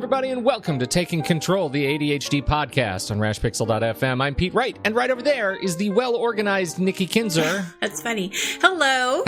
everybody, and welcome to Taking Control, the ADHD podcast on rashpixel.fm. I'm Pete Wright, and right over there is the well-organized Nikki Kinzer. That's funny. Hello.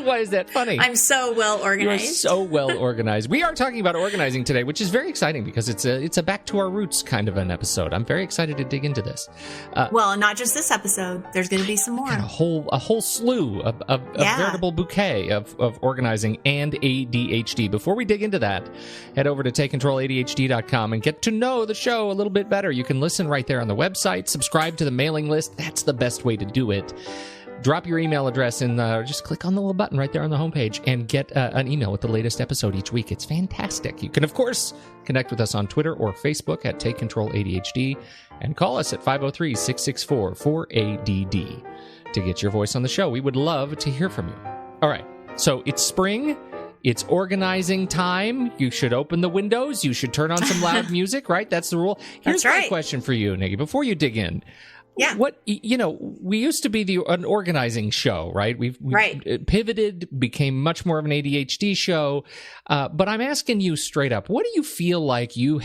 Why is that funny? I'm so well-organized. You're so well-organized. We are talking about organizing today, which is very exciting because it's a back to our roots kind of an episode. I'm very excited to dig into this. Well, not just this episode. There's going to be some more. A whole slew, a veritable bouquet of organizing and ADHD. Before we dig into that, head over to TakeControlADHD.com and get to know the show a little bit better. You can listen right there on the website, subscribe to the mailing list. That's the best way to do it. Drop your email address and just click on the little button right there on the homepage and get an email with the latest episode each week. It's fantastic. You can, of course, connect with us on Twitter or Facebook at Take Control ADHD and call us at 503-664-4ADD to get your voice on the show. We would love to hear from you. All right. So it's spring. It's organizing time. You should open the windows. You should turn on some loud music, right? That's the rule. Here's my question for you, Nikki, before you dig in. Yeah. We used to be an organizing show, right? We've pivoted, became much more of an ADHD show. But I'm asking you straight up, how do you feel like your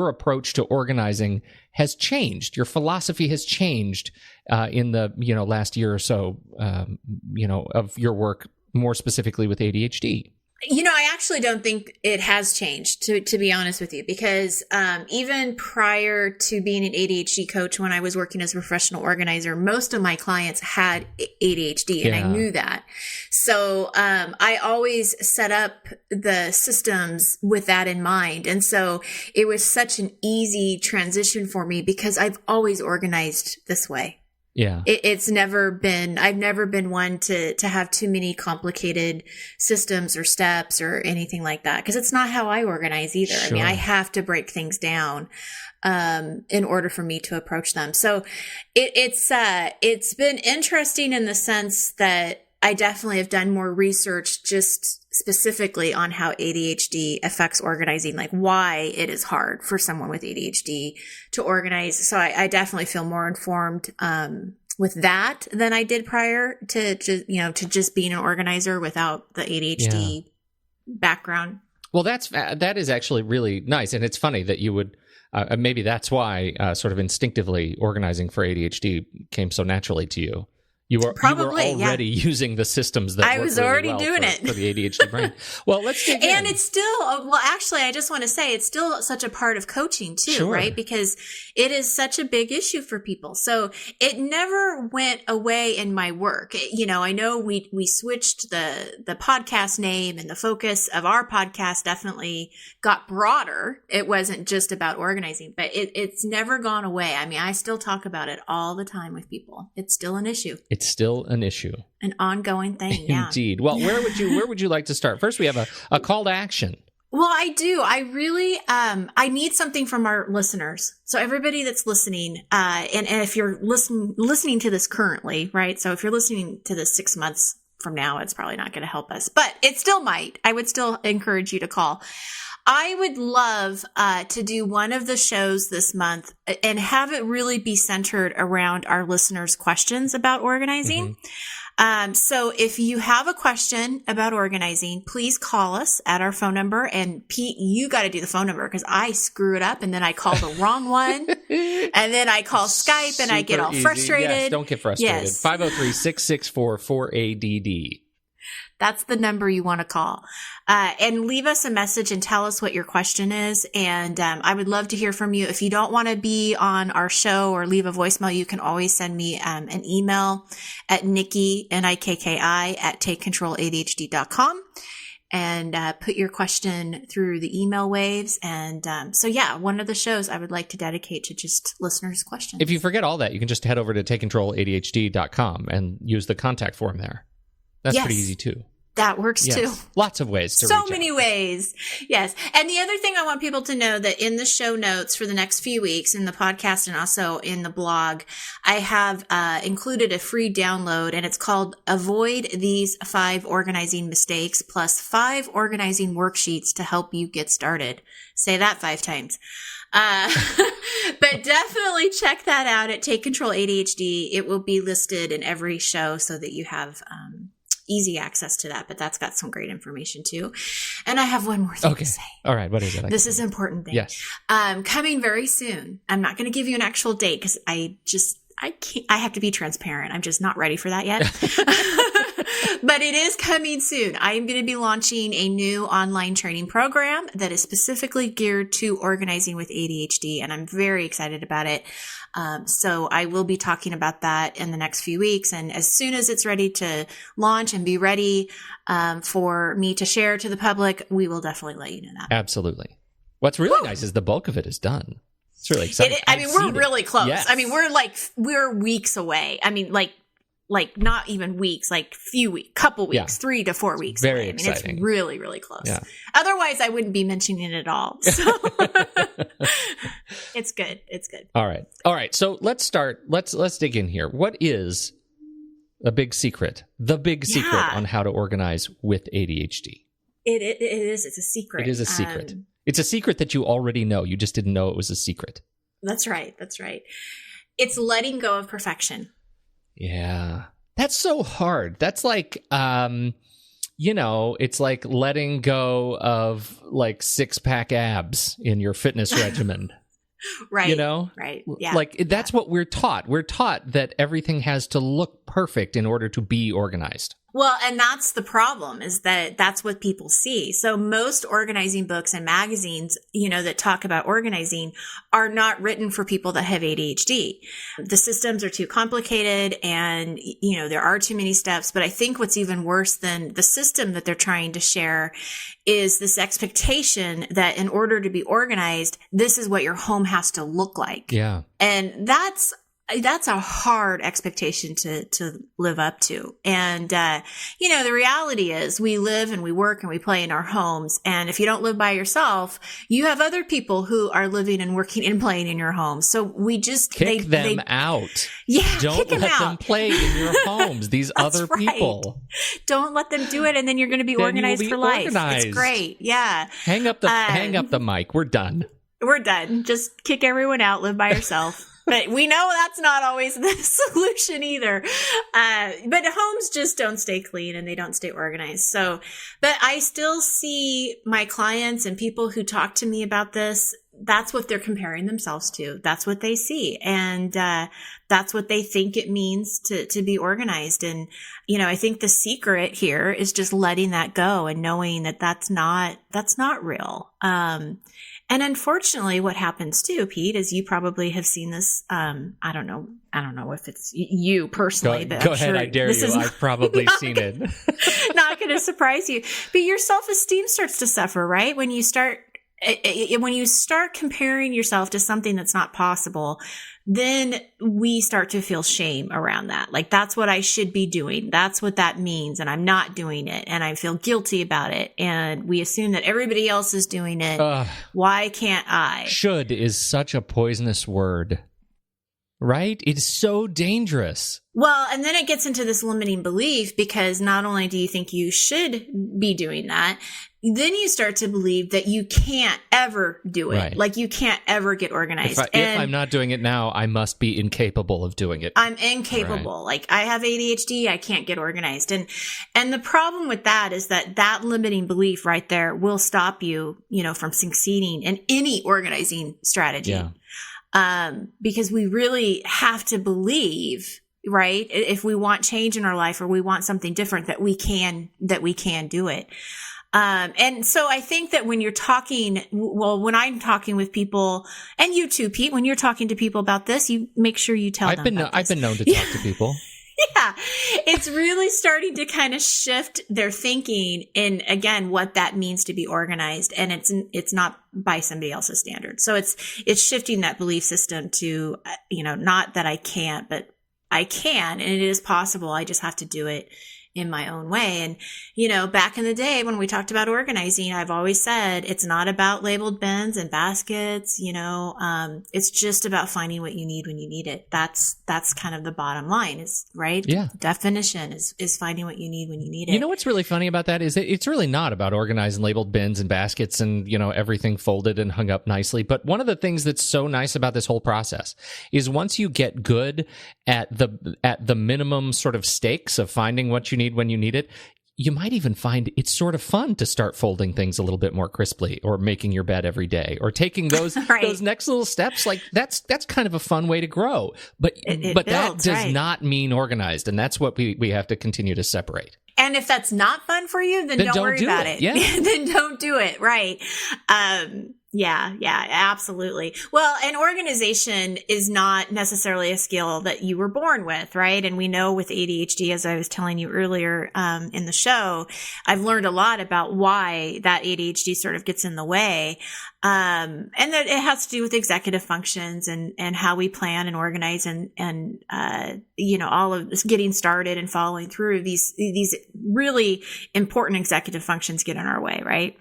approach to organizing has changed? Your philosophy has changed in the, last year or so, of your work, more specifically with ADHD? I actually don't think it has changed, to be honest with you, because even prior to being an ADHD coach, when I was working as a professional organizer, most of my clients had ADHD, and I knew that. So I always set up the systems with that in mind. And so it was such an easy transition for me because I've always organized this way. Yeah. I've never been one to have too many complicated systems or steps or anything like that, because it's not how I organize either. Sure. I mean, I have to break things down in order for me to approach them. So it's been interesting in the sense that I definitely have done more research just specifically on how ADHD affects organizing, like why it is hard for someone with ADHD to organize. So I definitely feel more informed with that than I did prior to just being an organizer without the ADHD background. Well, that is actually really nice, and it's funny that you would. Maybe that's why sort of instinctively organizing for ADHD came so naturally to you. You were already using the systems that I was already doing it for the ADHD brain. Well, let's dig in. And it's still, actually, I just want to say it's still such a part of coaching too, right? Because it is such a big issue for people. So it never went away in my work. I know we switched the podcast name, and the focus of our podcast definitely got broader. It wasn't just about organizing, but it's never gone away. I mean, I still talk about it all the time with people. It's still an issue. It's still an issue. An ongoing thing, yeah. Indeed. Well, where would you like to start? First, we have a call to action. Well, I do. I really, I need something from our listeners. So everybody that's listening, and if you're listening to this currently, right? So if you're listening to this 6 months from now, it's probably not going to help us, but it still might. I would still encourage you to call. I would love to do one of the shows this month and have it really be centered around our listeners' questions about organizing. Mm-hmm. So if you have a question about organizing, please call us at our phone number. And Pete, you got to do the phone number because I screw it up and then I call the wrong one. And then I call Skype and I get all frustrated. Yes, don't get frustrated. Yes. 503-664-4ADD. That's the number you want to call. And leave us a message and tell us what your question is. And I would love to hear from you. If you don't want to be on our show or leave a voicemail, you can always send me an email at Nikki, Nikki, at TakeControlADHD.com and put your question through the email waves. And one of the shows I would like to dedicate to just listeners' questions. If you forget all that, you can just head over to TakeControlADHD.com and use the contact form there. That's pretty easy too. That works too. Lots of ways to reach So many ways. Yes. And the other thing I want people to know that in the show notes for the next few weeks in the podcast and also in the blog, I have included a free download, and it's called Avoid These 5 Organizing Mistakes plus 5 organizing worksheets to help you get started. Say that 5 times. But definitely check that out at Take Control ADHD. It will be listed in every show so that you have easy access to that, but that's got some great information too. And I have one more thing to say. All right. What is it? This is an important thing. Yes. Coming very soon. I'm not going to give you an actual date because I have to be transparent. I'm just not ready for that yet. But it is coming soon. I am going to be launching a new online training program that is specifically geared to organizing with ADHD, and I'm very excited about it. So I will be talking about that in the next few weeks. And as soon as it's ready to launch and be ready for me to share to the public, we will definitely let you know that. Absolutely. What's really nice is the bulk of it is done. It's really exciting. We're really close. Yes. I mean, we're weeks away. I mean, like not even weeks, like couple weeks, 3 to 4 weeks. Very away. I mean, exciting. It's really, really close. Yeah. Otherwise, I wouldn't be mentioning it at all. So it's good. It's good. All right. So let's start. Let's dig in here. What is the big secret on how to organize with ADHD? It is. It's a secret. It is a secret. It's a secret that you already know. You just didn't know it was a secret. That's right. It's letting go of perfection. Yeah. That's so hard. That's like, it's like letting go of like 6-pack abs in your fitness regimen. Right. Right. Yeah. Like that's what we're taught. We're taught that everything has to look perfect in order to be organized. Well, and that's the problem, is that that's what people see. So most organizing books and magazines, that talk about organizing are not written for people that have ADHD. The systems are too complicated and, there are too many steps. But I think what's even worse than the system that they're trying to share is this expectation that in order to be organized, this is what your home has to look like. Yeah. And that's a hard expectation to live up to. And, the reality is we live and we work and we play in our homes. And if you don't live by yourself, you have other people who are living and working and playing in your home. So we just kick them out. Yeah. Don't let them play in your homes. These other people. Don't let them do it. And then you're going to be organized for life. It's great. Yeah. Hang up the mic. We're done. We're done. Just kick everyone out. Live by yourself. But we know that's not always the solution either. But homes just don't stay clean and they don't stay organized. So, but I still see my clients and people who talk to me about this. That's what they're comparing themselves to. That's what they see. And, that's what they think it means to be organized. And, I think the secret here is just letting that go and knowing that that's not real. And unfortunately, what happens too, Pete, is you probably have seen this. I don't know if it's you personally, but go ahead. I dare you. I've probably seen it. Not going to surprise you, but your self-esteem starts to suffer, right? When you start comparing yourself to something that's not possible, then we start to feel shame around that. Like, that's what I should be doing. That's what that means. And I'm not doing it. And I feel guilty about it. And we assume that everybody else is doing it. Why can't I? Should is such a poisonous word, right? It's so dangerous. Well, and then it gets into this limiting belief, because not only do you think you should be doing that, then you start to believe that you can't ever do it. Right. Like, you can't ever get organized. If I'm not doing it now, I must be incapable of doing it. I'm incapable. Right. Like, I have ADHD, I can't get organized. And the problem with that is that limiting belief right there will stop you, from succeeding in any organizing strategy. Yeah. Because we really have to believe, right, if we want change in our life or we want something different, that we can do it. And so I think that when when I'm talking with people, and you too, Pete, when you're talking to people about this, you make sure you tell them about this. I've been known to talk to people. Yeah. It's really starting to kind of shift their thinking in, again, what that means to be organized. And it's not by somebody else's standards. So it's shifting that belief system to, not that I can't, but I can, and it is possible. I just have to do it in my own way. And, back in the day when we talked about organizing, I've always said it's not about labeled bins and baskets, it's just about finding what you need when you need it. That's kind of the bottom line, is right. Yeah. Definition is finding what you need when you need it. You know what's really funny about that is it's really not about organizing labeled bins and baskets and, everything folded and hung up nicely. But one of the things that's so nice about this whole process is once you get good at the minimum sort of stakes of finding what you need need when you need it. You might even find it's sort of fun to start folding things a little bit more crisply, or making your bed every day, or taking those right. those next little steps. Like that's kind of a fun way to grow. But it but builds, that does right. not mean organized, and that's what we have to continue to separate. And if that's not fun for you, then don't worry about it. Yeah. Then don't do it. Right. Yeah, absolutely. Well, and organization is not necessarily a skill that you were born with, right? And we know with ADHD, as I was telling you earlier in the show, I've learned a lot about why that ADHD sort of gets in the way. And that it has to do with executive functions and how we plan and organize and all of this getting started and following through. These really important executive functions get in our way, right?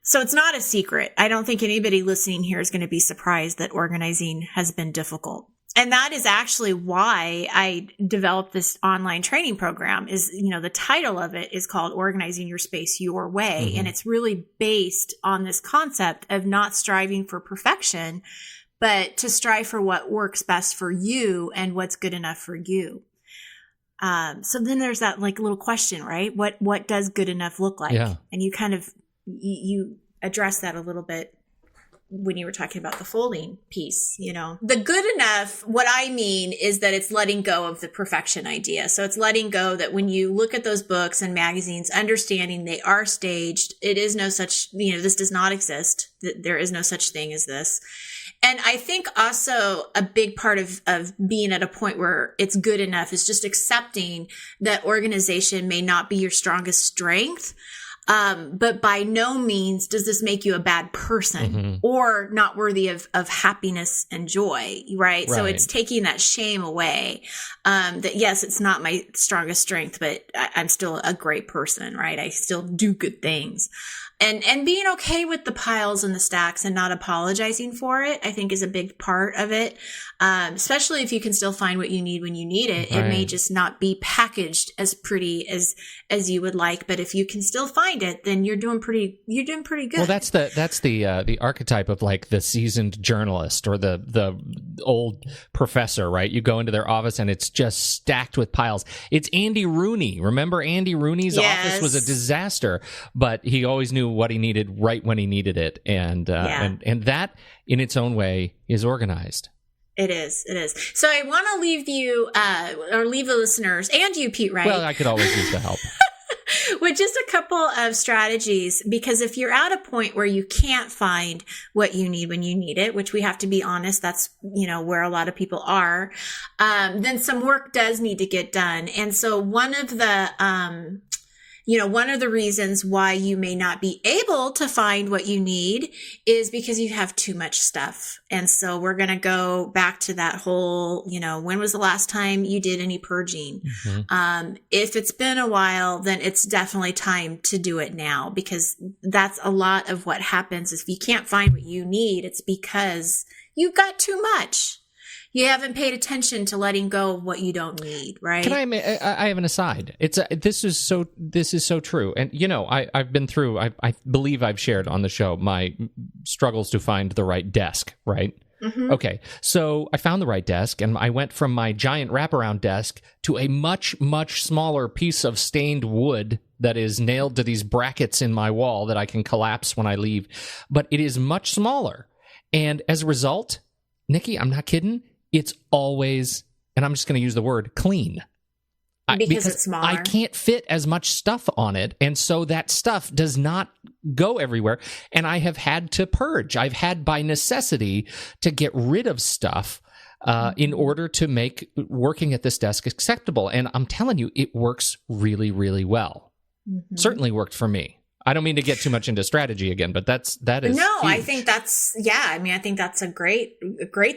So it's not a secret. I don't think anybody listening here is going to be surprised that organizing has been difficult. And that is actually why I developed this online training program. Is, the title of it is called Organizing Your Space Your Way. Mm-hmm. And it's really based on this concept of not striving for perfection, but to strive for what works best for you and what's good enough for you. So then there's that little question, right? What does good enough look like? Yeah. And you kind of, you address that a little bit when you were talking about the folding piece. The good enough, what I mean is that it's letting go of the perfection idea. So it's letting go that when you look at those books and magazines, understanding they are staged, it is no such, this does not exist. There is no such thing as this. And I think also a big part of being at a point where it's good enough is just accepting that organization may not be your strongest strength. But by no means does this make you a bad person mm-hmm. or not worthy of happiness and joy, right? So it's taking that shame away. That yes, it's not my strongest strength, but I'm still a great person, right? I still do good things. And being okay with the piles and the stacks and not apologizing for it, I think is a big part of it. Especially if you can still find what you need when you need it. Right. It may just not be packaged as pretty as you would like, but if you can still find it, then you're doing pretty good. Well, that's the archetype of the seasoned journalist or the old professor, right? You go into their office and it's just stacked with piles. It's Andy Rooney. Remember Andy Rooney's office was a disaster, but he always knew what he needed right when he needed it, and that in its own way is organized. It is. So I want to leave you, or leave the listeners, and you, Pete, right? Well, I could always use the help. With just a couple of strategies, because if you're at a point where you can't find what you need when you need it, which we have to be honest, that's, where a lot of people are, then some work does need to get done. And so one of the reasons why you may not be able to find what you need is because you have too much stuff. And so we're going to go back to that whole, when was the last time you did any purging? Mm-hmm. If it's been a while, then it's definitely time to do it now, because that's a lot of what happens. If you can't find what you need, it's because you've got too much. You haven't paid attention to letting go of what you don't need, right? Can I have an aside? This is so true. And I've been through. I believe I've shared on the show my struggles to find the right desk, right? Mm-hmm. Okay, so I found the right desk, and I went from my giant wraparound desk to a much, much smaller piece of stained wood that is nailed to these brackets in my wall that I can collapse when I leave. But it is much smaller, and as a result, Nikki, I'm not kidding. It's always, and I'm just going to use the word, clean. Because it's smaller. I can't fit as much stuff on it, and so that stuff does not go everywhere, and I have had to purge. I've had, by necessity, to get rid of stuff in order to make working at this desk acceptable, and I'm telling you, it works really, really well. Mm-hmm. Certainly worked for me. I don't mean to get too much into strategy again, but that is no. Huge. I think that's I think that's a great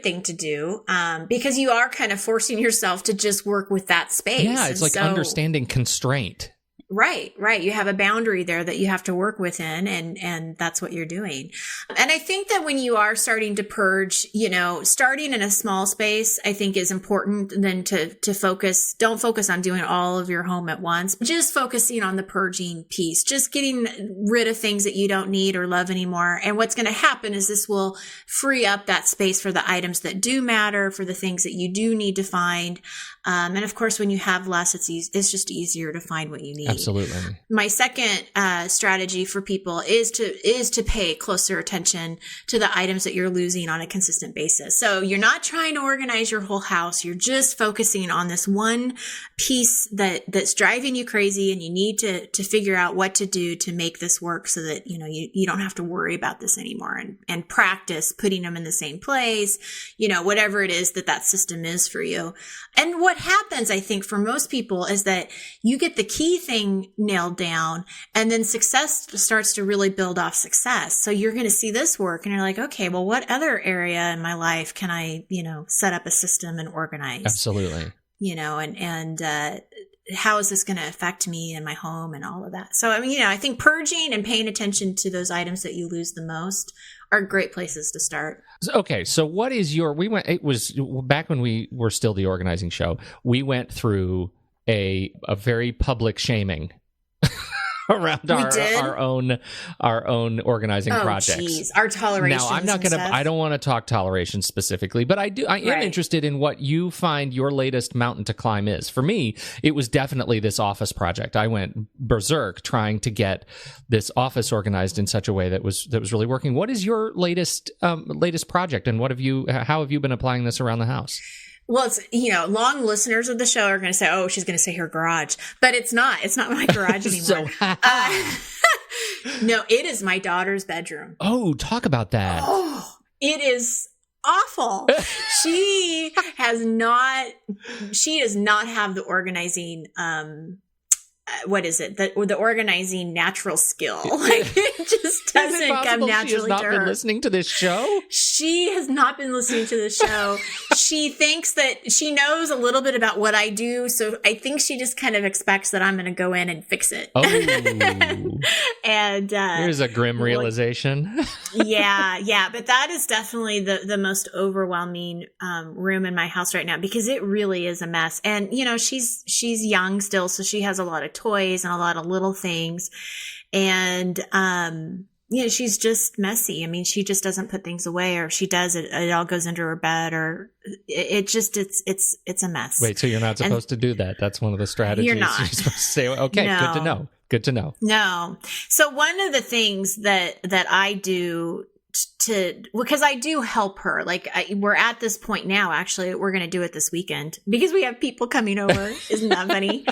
thing to do, because you are kind of forcing yourself to just work with that space. Yeah, it's understanding constraint. Right. You have a boundary there that you have to work within, and that's what you're doing. And I think that when you are starting to purge, starting in a small space, I think is important then to focus. Don't focus on doing all of your home at once. Just focusing on the purging piece, just getting rid of things that you don't need or love anymore. And what's going to happen is this will free up that space for the items that do matter, for the things that you do need to find. And of course, when you have less, it's just easier to find what you need. Absolutely. My second strategy for people is to pay closer attention to the items that you're losing on a consistent basis. So you're not trying to organize your whole house. You're just focusing on this one piece that's driving you crazy, and you need to figure out what to do to make this work so that, you don't have to worry about this anymore, and practice putting them in the same place, whatever it is that system is for you. And what happens, I think, for most people is that you get the key thing nailed down, and then success starts to really build off success. So you're going to see this work, and you're like, okay, well, what other area in my life can I, set up a system and organize? Absolutely. And how is this going to affect me and my home and all of that? So, I think purging and paying attention to those items that you lose the most are great places to start. Okay, so what is it was back when we were still the organizing show, we went through a very public shaming around our own organizing projects. Geez. Our tolerations. Now, I don't want to talk toleration specifically, but I am interested in what you find your latest mountain to climb is. For me, it was definitely this office project. I went berserk trying to get this office organized in such a way that was really working. What is your latest project, and how have you been applying this around the house? Well, it's, long listeners of the show are going to say, oh, she's going to say her garage, but it's not my garage anymore. No, it is my daughter's bedroom. Oh, talk about that. Oh, it is awful. She does not have the organizing, what is it? The organizing natural skill. Like, it just doesn't come naturally to her. She has not been listening to this show? She has not been listening to the show. She thinks that she knows a little bit about what I do, so I think she just kind of expects that I'm going to go in and fix it. Oh. And here's a grim realization. Yeah. But that is definitely the most overwhelming room in my house right now, because it really is a mess. And, she's young still, so she has a lot of toys and a lot of little things. And, she's just messy. She just doesn't put things away, or if she does, it all goes into her bed, or it's a mess. Wait, so you're not supposed to do that? That's one of the strategies. You're not. You're supposed to say, okay, no. Good to know. No. So one of the things that I do because I do help her. Like, we're at this point now, actually, we're going to do it this weekend because we have people coming over. Isn't that funny?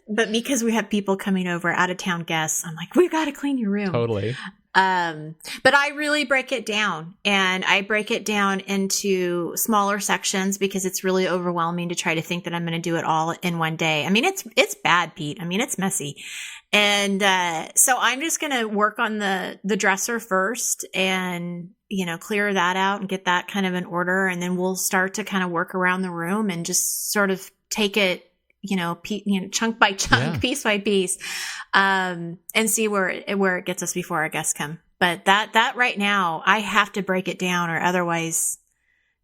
But because we have people coming over, out of town guests, I'm like, we've got to clean your room. Totally. But I really break it down, and I break it down into smaller sections because it's really overwhelming to try to think that I'm going to do it all in one day. It's bad, Pete. It's messy. And, so I'm just going to work on the dresser first and, clear that out and get that kind of in order. And then we'll start to kind of work around the room and just sort of take it, chunk by chunk, piece by piece, and see where it gets us before our guests come. But that right now, I have to break it down, or otherwise,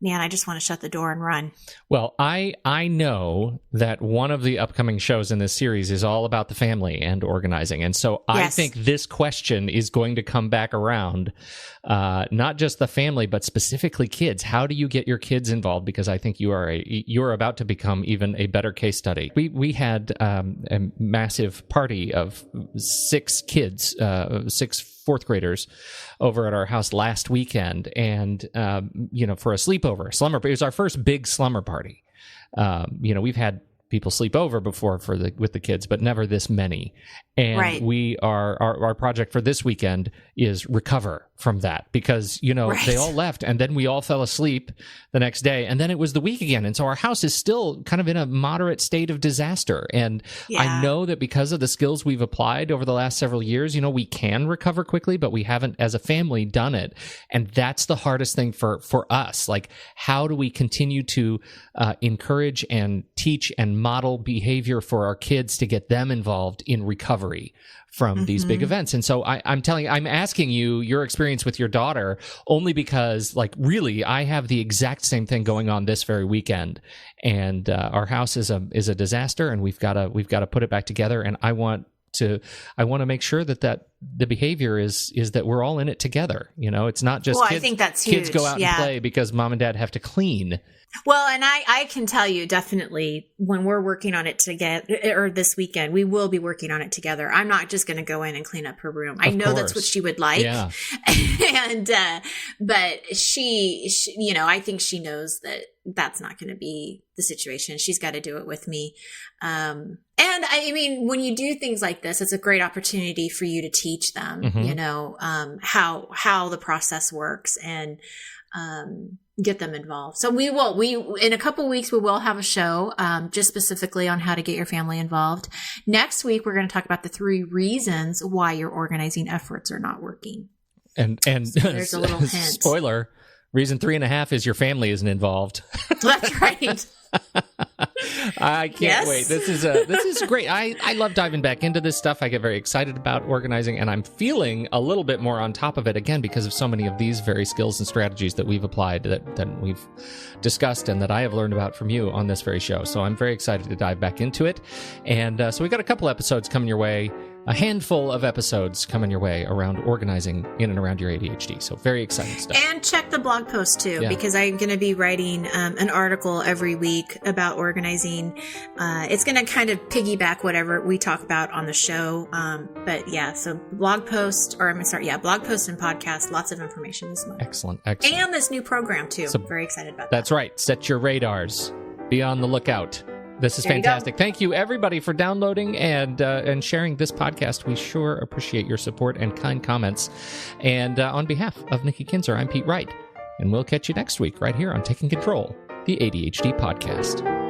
man, I just want to shut the door and run. Well, I know that one of the upcoming shows in this series is all about the family and organizing. And so I think this question is going to come back around, not just the family, but specifically kids. How do you get your kids involved? Because I think you're about to become even a better case study. We had a massive party of 6 kids, 6 fourth graders over at our house last weekend, and for a sleepover slumber. It was our first big slumber party. We've had people sleep over before with the kids, but never this many. And we our project for this weekend is recover from that, because they all left, and then we all fell asleep the next day, and then it was the week again, and so our house is still kind of in a moderate state of disaster. And I know that because of the skills we've applied over the last several years, we can recover quickly, but we haven't as a family done it, and that's the hardest thing for us. Like, how do we continue to encourage and teach and model behavior for our kids to get them involved in recovery from these big events? And so I'm asking you your experience with your daughter only because, like, really, I have the exact same thing going on this very weekend, and our house is a disaster, and we've got to put it back together. And I want to make sure that the behavior is that we're all in it together. It's not just I think that's huge. Kids go out and play because mom and dad have to clean. Well, and I can tell you definitely when we're working on it together, or this weekend, we will be working on it together. I'm not just going to go in and clean up her room. I know that's what she would like. Yeah. And, but she, I think she knows that that's not going to be the situation. She's got to do it with me. And I mean, when you do things like this, it's a great opportunity for you to teach them, how the process works and, get them involved. So in a couple weeks, we will have a show, just specifically on how to get your family involved. Next week, we're going to talk about the 3 reasons why your organizing efforts are not working. And so there's a little hint. Spoiler, reason 3.5 is your family isn't involved. That's right. I can't wait. This is great. I love diving back into this stuff. I get very excited about organizing, and I'm feeling a little bit more on top of it again because of so many of these very skills and strategies that we've applied, that we've discussed, and that I have learned about from you on this very show. So I'm very excited to dive back into it. And so we got a couple episodes coming your way. A handful of episodes coming your way around organizing in and around your ADHD. So very exciting stuff. And check the blog post too, because I'm going to be writing an article every week about organizing. It's going to kind of piggyback whatever we talk about on the show. But yeah, so blog post and podcast, lots of information this month. Excellent. And this new program too. So, very excited about that. That's right. Set your radars. Be on the lookout. This is fantastic. Thank you, everybody, for downloading and sharing this podcast. We sure appreciate your support and kind comments. And on behalf of Nikki Kinzer, I'm Pete Wright. And we'll catch you next week right here on Taking Control, the ADHD podcast.